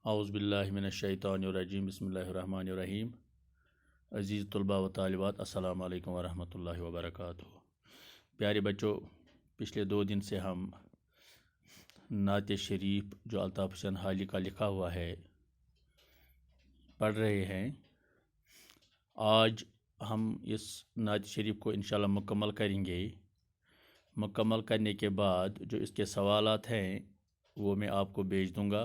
اعوذ باللہ من الشیطان الرجیم بسم اللہ الرحمن الرحیم عزیز طلباء و طالبات السلام علیکم ورحمۃ اللہ وبرکاتہ۔ پیارے بچوں، پچھلے 2 دن سے ہم نعت شریف جو الطاف حسین حالی کا لکھا ہوا ہے پڑھ رہے ہیں۔ آج ہم اس نعت شریف کو انشاءاللہ مکمل کریں گے۔ مکمل کرنے کے بعد جو اس کے سوالات ہیں وہ میں آپ کو بھیج دوں گا۔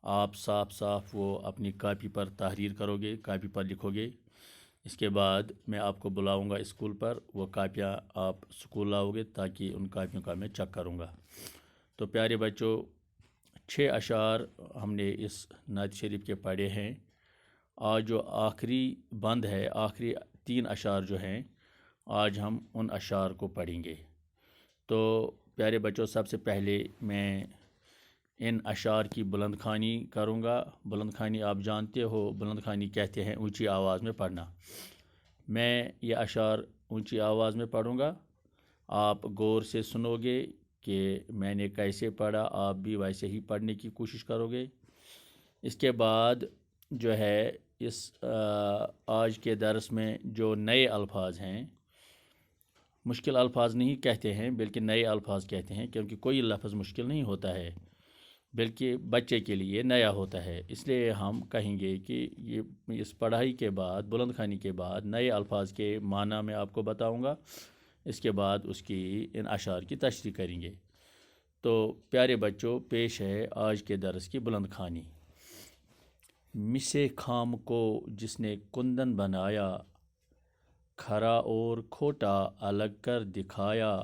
آپ صاف وہ اپنی کاپی پر تحریر کرو گے، کاپی پر لکھو گے۔ اس کے بعد میں آپ کو بلاؤں گا اسکول پر، وہ کاپیاں آپ اسکول لاؤ گے تاکہ ان کاپیوں کا میں چیک کروں گا۔ تو پیارے بچوں، 6 اشعار ہم نے اس نعت شریف کے پڑھے ہیں۔ آج جو آخری بند ہے، آخری 3 اشعار جو ہیں، آج ہم ان اشعار کو پڑھیں گے۔ تو پیارے بچوں، سب سے پہلے میں ان اشعار کی بلند خوانی کروں گا۔ بلند خوانی آپ جانتے ہو، بلند خوانی کہتے ہیں اونچی آواز میں پڑھنا۔ میں یہ اشعار اونچی آواز میں پڑھوں گا، آپ غور سے سنو گے کہ میں نے کیسے پڑھا، آپ بھی ویسے ہی پڑھنے کی کوشش کرو گے۔ اس کے بعد جو ہے اس آج کے درس میں جو نئے الفاظ ہیں، مشکل الفاظ نہیں کہتے ہیں بلکہ نئے الفاظ کہتے ہیں، کیونکہ کوئی لفظ مشکل نہیں ہوتا ہے بلکہ بچے کے لیے نیا ہوتا ہے۔ اس لیے ہم کہیں گے کہ یہ اس پڑھائی کے بعد، بلند خوانی کے بعد نئے الفاظ کے معنی میں آپ کو بتاؤں گا۔ اس کے بعد اس کی ان اشعار کی تشریح کریں گے۔ تو پیارے بچوں، پیش ہے آج کے درس کی بلند خوانی۔ مسے خام کو جس نے کندن بنایا، کھرا اور کھوٹا الگ کر دکھایا۔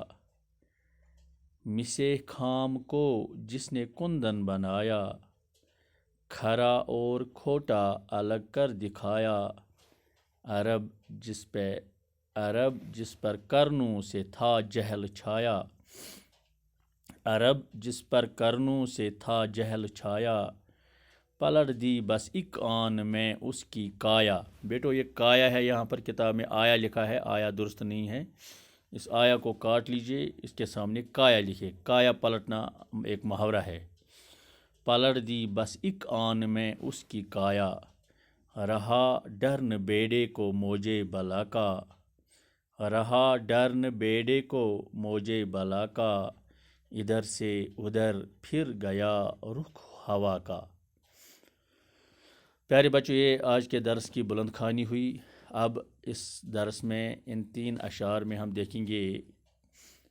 مسے خام کو جس نے کندن بنایا، کھرا اور کھوٹا الگ کر دکھایا۔ عرب جس پر کرنوں سے تھا جہل چھایا، عرب جس پر کرنوں سے تھا جہل چھایا۔ پلٹ دی بس ایک آن میں اس کی کایا۔ بیٹو، یہ کایا ہے، یہاں پر کتاب میں آیا لکھا ہے، آیا درست نہیں ہے۔ اس آیا کو کاٹ لیجئے، اس کے سامنے کایا لکھے۔ کایا پلٹنا ایک محاورہ ہے۔ پلٹ دی بس ایک آن میں اس کی کایا، رہا ڈرن بیڑے کو موجے بلا کا۔ رہا ڈرن بیڑے کو موجے بلا کا، ادھر سے ادھر پھر گیا رخ ہوا کا۔ پیارے بچوں، یہ آج کے درس کی بلند خوانی ہوئی۔ اب اس درس میں ان 3 اشعار میں ہم دیکھیں گے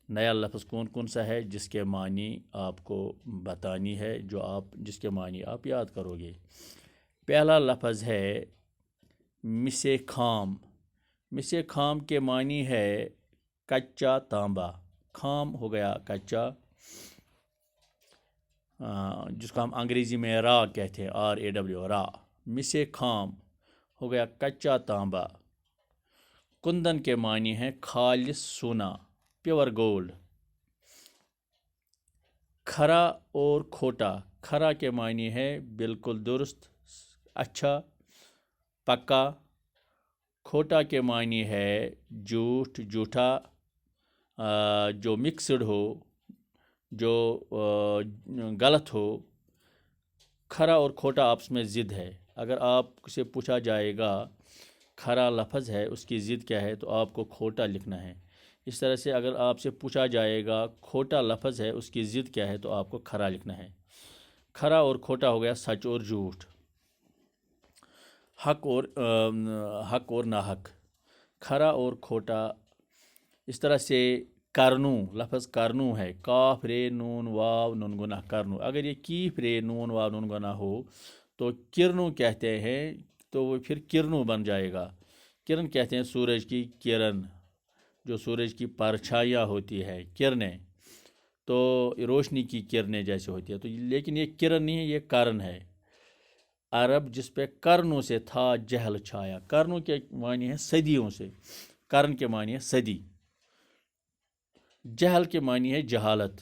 نیا لفظ کون کون سا ہے جس کے معنی آپ کو بتانی ہے، جس کے معنی آپ یاد کرو گے۔ پہلا لفظ ہے مسے خام۔ مسے خام کے معنی ہے کچا تانبا۔ خام ہو گیا کچا، جس کو ہم انگریزی میں را کہتے ہیں، RAW، را۔ مسے خام ہو گیا کچا تانبا۔ کندن کے معنی ہے خالص سونا، پیور گولڈ۔ کھرا اور کھوٹا، کھرا کے معنی ہے بالکل درست، اچھا، پکا۔ کھوٹا کے معنی ہے جھوٹ، جھوٹا، جو مکسڈ ہو، جو غلط ہو۔ کھرا اور کھوٹا آپس میں ضد ہے۔ اگر آپ سے پوچھا جائے گا کھرا لفظ ہے، اس کی ضد کیا ہے، تو آپ کو کھوٹا لکھنا ہے۔ اس طرح سے اگر آپ سے پوچھا جائے گا کھوٹا لفظ ہے، اس کی ضد کیا ہے، تو آپ کو کھرا لکھنا ہے۔ کھرا اور کھوٹا ہو گیا سچ اور جھوٹ، حق اور ناحق۔ کھرا اور کھوٹا۔ اس طرح سے کرنو، لفظ کرنو ہے، کاف رے نون واو نون گنا کرنو۔ اگر یہ کیف رے نون واو نون گنا ہو تو کرنو کہتے ہیں، تو وہ پھر کرنو بن جائے گا۔ کرن کہتے ہیں سورج کی کرن، جو سورج کی پرچھائیاں ہوتی ہے، کرنیں، تو روشنی کی کرنیں جیسے ہوتی ہے، تو لیکن یہ کرن نہیں ہے، یہ کرن ہے۔ عرب جس پہ کرنوں سے تھا جہل چھایا۔ کرنوں کے معنی ہے صدیوں سے، کرن کے معنی ہے صدی۔ جہل کے معنی ہے جہالت۔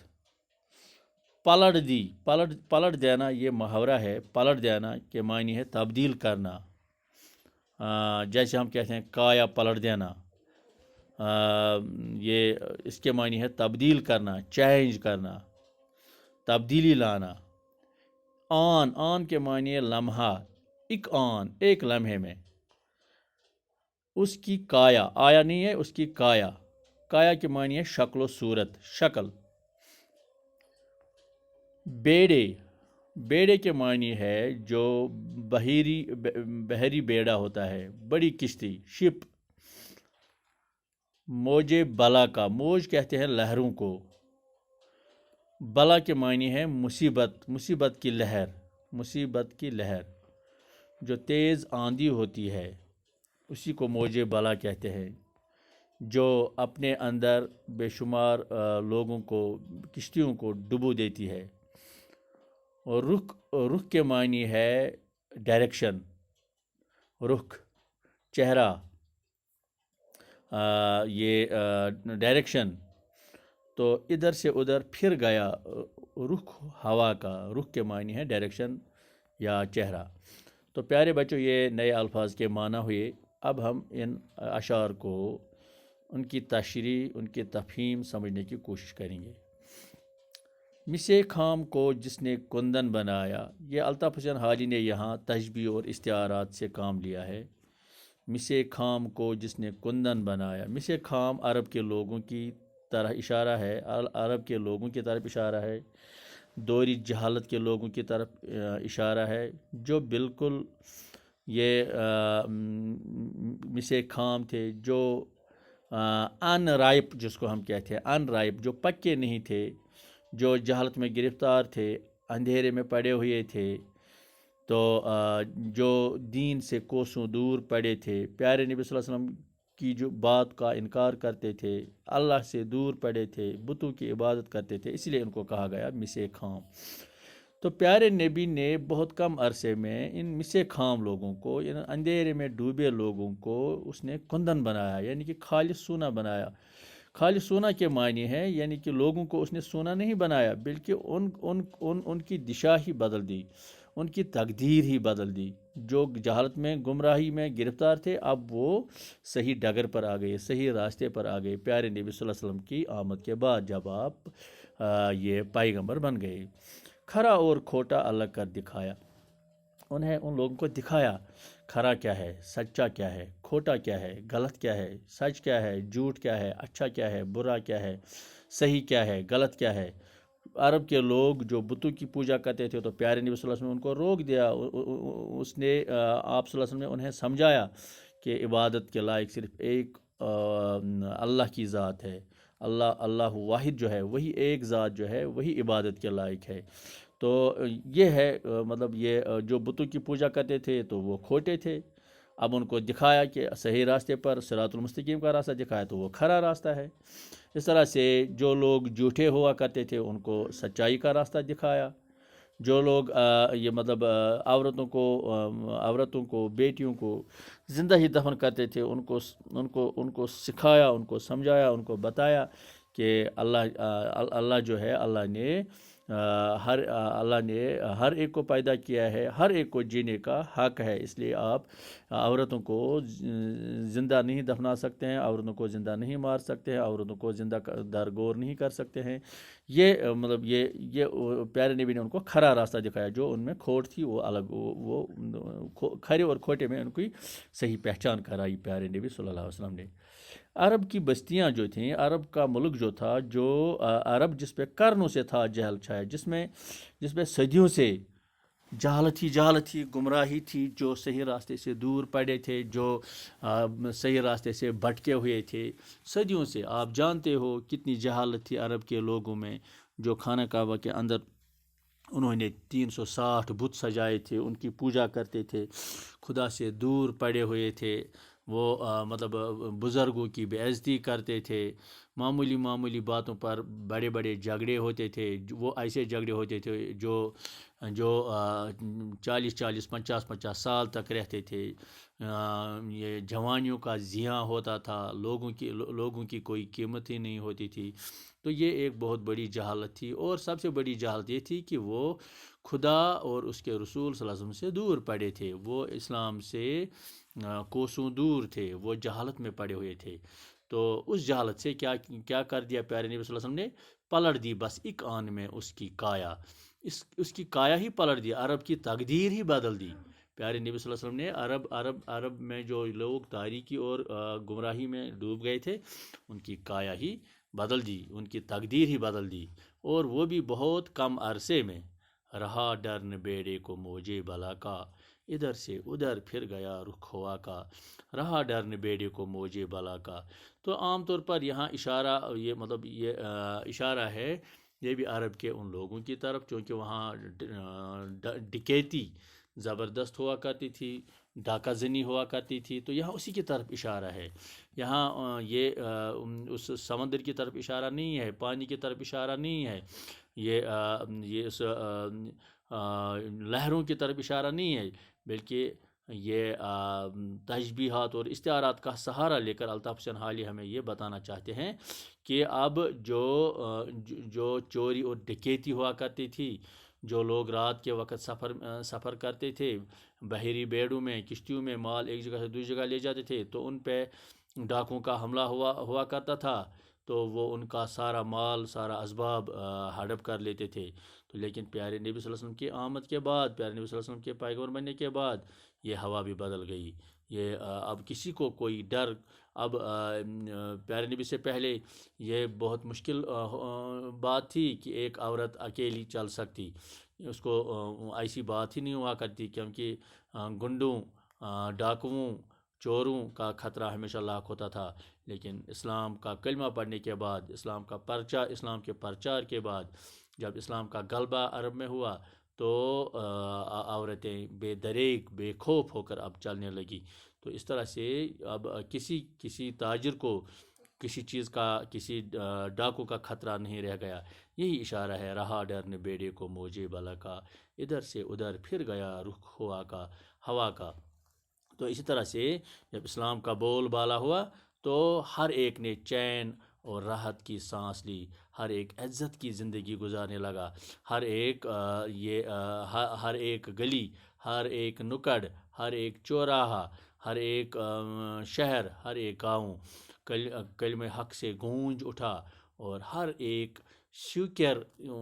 پلٹ دی، پلٹ دینا یہ محاورہ ہے۔ پلٹ دینا کے معنی ہے تبدیل کرنا، جیسے ہم کہتے ہیں کایا پلٹ دینا۔ یہ اس کے معنی ہے تبدیل کرنا، چینج کرنا، تبدیلی لانا۔ آن کے معنی ہے لمحہ، ایک آن، ایک لمحے میں، اس کی کایا، آیا نہیں ہے، اس کی کایا، کایا کے معنی ہے شکل و صورت، شکل۔ بیڑے، بیڑے کے معنی ہے جو بحری بیڑا ہوتا ہے، بڑی کشتی، شپ۔ موج بلا کا، موج کہتے ہیں لہروں کو، بلا کے معنی ہے مصیبت، مصیبت کی لہر، مصیبت کی لہر، جو تیز آندھی ہوتی ہے اسی کو موج بلا کہتے ہیں، جو اپنے اندر بے شمار لوگوں کو، کشتیوں کو ڈبو دیتی ہے۔ اور رخ کے معنی ہے ڈائریکشن، رخ، چہرہ، یہ ڈائریکشن، تو ادھر سے ادھر پھر گیا، رخ ہوا کا، رخ کے معنی ہے ڈائریکشن یا چہرہ۔ تو پیارے بچوں، یہ نئے الفاظ کے معنی ہوئے۔ اب ہم ان اشعار کو، ان کی تشریح، ان کی تفہیم سمجھنے کی کوشش کریں گے۔ مسے خام کو جس نے کندن بنایا، یہ الطاف حسین حاجی نے یہاں تشبیہ اور استعارات سے کام لیا ہے۔ مسے خام کو جس نے کندن بنایا، مسے خام عرب کے لوگوں کی طرح اشارہ ہے، عرب کے لوگوں کی طرف اشارہ ہے، دوری جہالت کے لوگوں کی طرف اشارہ ہے، جو بالکل یہ مسے خام تھے، جو ان رائپ جس کو ہم کہتے ہیں، ان رائپ، جو پکے نہیں تھے، جو جہالت میں گرفتار تھے، اندھیرے میں پڑے ہوئے تھے، تو جو دین سے کوسوں دور پڑے تھے، پیارے نبی صلی اللہ علیہ وسلم کی جو بات کا انکار کرتے تھے، اللہ سے دور پڑے تھے، بتوں کی عبادت کرتے تھے، اسی لیے ان کو کہا گیا مسے خام۔ تو پیارے نبی نے بہت کم عرصے میں ان مسے خام لوگوں کو، ان اندھیرے میں ڈوبے لوگوں کو اس نے کندن بنایا، یعنی کہ خالص سونا بنایا۔ خالص سونا کے معنی ہے یعنی کہ لوگوں کو اس نے سونا نہیں بنایا، بلکہ ان کی دشا ہی بدل دی، ان کی تقدیر ہی بدل دی۔ جو جہالت میں، گمراہی میں گرفتار تھے، اب وہ صحیح ڈگر پر آ گئے، صحیح راستے پر آ گئے پیارے نبی صلی اللہ علیہ وسلم کی آمد کے بعد، جب آپ یہ پیغمبر بن گئے۔ کھرا اور کھوٹا الگ کر دکھایا، انہیں ان لوگوں کو دکھایا کھرا کیا ہے، سچا کیا ہے، کھوٹا کیا ہے، غلط کیا ہے، سچ کیا ہے، جھوٹ کیا ہے، اچھا کیا ہے، برا کیا ہے، صحیح کیا ہے، غلط کیا ہے۔ عرب کے لوگ جو بتوں کی پوجا کرتے تھے، تو پیارے نبی صلی اللہ علیہ وسلم نے ان کو روک دیا، اس نے آپ صلی اللہ علیہ وسلم نے انہیں سمجھایا کہ عبادت کے لائق صرف ایک اللہ کی ذات ہے، اللہ واحد جو ہے، وہی ایک ذات جو ہے، وہی عبادت کے لائق ہے۔ تو یہ ہے مطلب یہ جو بتوں کی پوجا کرتے تھے تو وہ کھوٹے تھے، اب ان کو دکھایا کہ صحیح راستے پر، صراط المستقیم کا راستہ دکھایا تو وہ کھرا راستہ ہے۔ اس طرح سے جو لوگ جھوٹے ہوا کرتے تھے ان کو سچائی کا راستہ دکھایا، جو لوگ یہ مطلب عورتوں کو، بیٹیوں کو زندہ ہی دفن کرتے تھے، ان کو سکھایا، ان کو سمجھایا، ان کو بتایا کہ اللہ جو ہے، اللہ نے ہر ایک کو پیدا کیا ہے، ہر ایک کو جینے کا حق ہے، اس لیے آپ عورتوں کو زندہ نہیں دفنا سکتے ہیں، عورتوں کو زندہ نہیں مار سکتے ہیں، عورتوں کو زندہ درگور نہیں کر سکتے ہیں۔ یہ مطلب یہ پیارے نبی نے ان کو کھرا راستہ دکھایا، جو ان میں کھوٹ تھی وہ الگ، وہ کھرے اور کھوٹے میں ان کی صحیح پہچان کرائی پیارے نبی صلی اللہ علیہ وسلم نے۔ عرب کی بستیاں جو تھیں، عرب کا ملک جو تھا، جو عرب جس پہ قرنوں سے تھا جہل چھایا، جس پہ صدیوں سے جہالت تھی، گمراہی تھی، جو صحیح راستے سے دور پڑے تھے، جو صحیح راستے سے بھٹکے ہوئے تھے صدیوں سے۔ آپ جانتے ہو کتنی جہالت تھی عرب کے لوگوں میں، جو خانہ کعبہ کے اندر انہوں نے 360 بت سجائے تھے، ان کی پوجا کرتے تھے، خدا سے دور پڑے ہوئے تھے، وہ مطلب بزرگوں کی بے عزتی کرتے تھے، معمولی باتوں پر بڑے بڑے جھگڑے ہوتے تھے، وہ ایسے جھگڑے ہوتے تھے جو 40 50 سال تک رہتے تھے۔ یہ جوانیوں کا زیاں ہوتا تھا، لوگوں کی کوئی قیمت ہی نہیں ہوتی تھی۔ تو یہ ایک بہت بڑی جہالت تھی، اور سب سے بڑی جہالت یہ تھی کہ وہ خدا اور اس کے رسول صلی اللہ علیہ وسلم سے دور پڑے تھے، وہ اسلام سے کوسوں دور تھے، وہ جہالت میں پڑے ہوئے تھے۔ تو اس جہالت سے کیا کر دیا پیارے نبی صلی اللہ علیہ وسلم نے؟ پلٹ دی بس ایک آن میں اس کی کایا، اس کی کایا ہی پلٹ دی، عرب کی تقدیر ہی بدل دی۔ پیارے نبی صلی اللہ علیہ وسلم نے عرب میں جو لوگ تاریکی اور گمراہی میں ڈوب گئے تھے ان کی کایا ہی بدل دی، ان کی تقدیر ہی بدل دی، اور وہ بھی بہت کم عرصے میں۔ رہا ڈر نہ بیڑے کو موجے بلا کا، ادھر سے ادھر پھر گیا رخ ہوا کا، رہا ڈر نہ بیڑے کو موجے بلا کا۔ تو عام طور پر یہاں اشارہ یہ اشارہ ہے یہ بھی عرب کے ان لوگوں کی طرف، چونکہ وہاں ڈکیتی زبردست ہوا کرتی تھی، ڈاکہ زنی ہوا کرتی تھی، تو یہاں اسی کی طرف اشارہ ہے۔ یہاں یہ اس سمندر کی طرف اشارہ نہیں ہے، پانی کی طرف اشارہ نہیں ہے، یہ اس لہروں کی طرف اشارہ نہیں ہے، بلکہ یہ تشبیہات اور استعارات کا سہارا لے کر الطاف حسین حالی ہمیں یہ بتانا چاہتے ہیں کہ اب جو چوری اور ڈکیتی ہوا کرتی تھی، جو لوگ رات کے وقت سفر کرتے تھے بحری بیڑوں میں، کشتیوں میں، مال ایک جگہ سے دوسری جگہ لے جاتے تھے، تو ان پہ ڈاکوں کا حملہ ہوا کرتا تھا، تو وہ ان کا سارا مال، سارا اسباب ہڑپ کر لیتے تھے۔ تو لیکن پیارے نبی صلی اللہ علیہ وسلم کی آمد کے بعد، پیارے نبی صلی اللہ علیہ وسلم کے پیغمبر بننے کے بعد یہ ہوا بھی بدل گئی۔ یہ اب کسی کو کوئی ڈر، اب پیارے نبی سے پہلے یہ بہت مشکل بات تھی کہ ایک عورت اکیلی چل سکتی، اس کو ایسی بات ہی نہیں ہوا کرتی، کیونکہ گنڈوں، ڈاکوؤں، چوروں کا خطرہ ہمیشہ لاحق ہوتا تھا۔ لیکن اسلام کا کلمہ پڑھنے کے بعد، اسلام کے پرچار کے بعد، جب اسلام کا غلبہ عرب میں ہوا تو عورتیں بے دریغ، بے خوف ہو کر اب چلنے لگی۔ تو اس طرح سے اب کسی تاجر کو کسی چیز کا، کسی ڈاکو کا خطرہ نہیں رہ گیا۔ یہی اشارہ ہے، رہا ڈر نہ بیڑے کو موجے بلا کا، ادھر سے ادھر پھر گیا رخ ہوا کا۔ تو اسی طرح سے جب اسلام کا بول بالا ہوا تو ہر ایک نے چین اور راحت کی سانس لی، ہر ایک عزت کی زندگی گزارنے لگا، ہر ایک گلی، ہر ایک نکڑ، ہر ایک چوراہا، ہر ایک شہر، ہر ایک گاؤں کلمہ حق سے گونج اٹھا، اور ہر ایک سکیور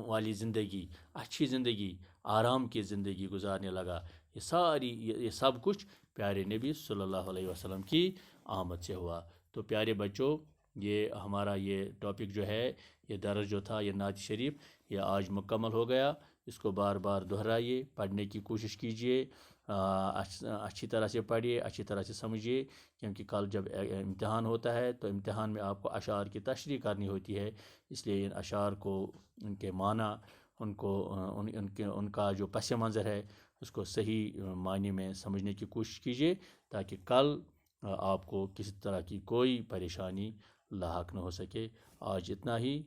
والی زندگی، اچھی زندگی، آرام کی زندگی گزارنے لگا۔ یہ سب کچھ پیارے نبی صلی اللہ علیہ وسلم کی آمد سے ہوا۔ تو پیارے بچوں، یہ ہمارا یہ ٹاپک جو ہے، یہ درس جو تھا، یہ نعت شریف، یہ آج مکمل ہو گیا۔ اس کو بار بار دہرائیے، پڑھنے کی کوشش کیجیے، اچھی طرح سے پڑھیے، اچھی طرح سے سمجھیے، کیونکہ کل جب امتحان ہوتا ہے تو امتحان میں آپ کو اشعار کی تشریح کرنی ہوتی ہے، اس لیے ان اشعار کو، ان کے معنی، ان کا جو پس منظر ہے اس کو صحیح معنی میں سمجھنے کی کوشش کیجیے، تاکہ کل آپ کو کسی طرح کی کوئی پریشانی لاحق نہ ہو سکے۔ آج اتنا ہی۔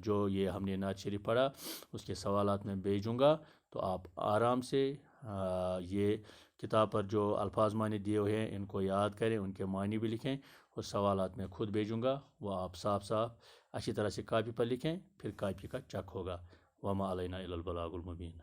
جو یہ ہم نے نعت شریف پڑھا اس کے سوالات میں بھیجوں گا، تو آپ آرام سے یہ کتاب پر جو الفاظ معنی دیے ہوئے ہیں ان کو یاد کریں، ان کے معنی بھی لکھیں، اور سوالات میں خود بھیجوں گا، وہ آپ صاف اچھی طرح سے کاپی پر لکھیں، پھر کاپی کا چیک ہوگا۔ وما علینا الا البلاغ المبین۔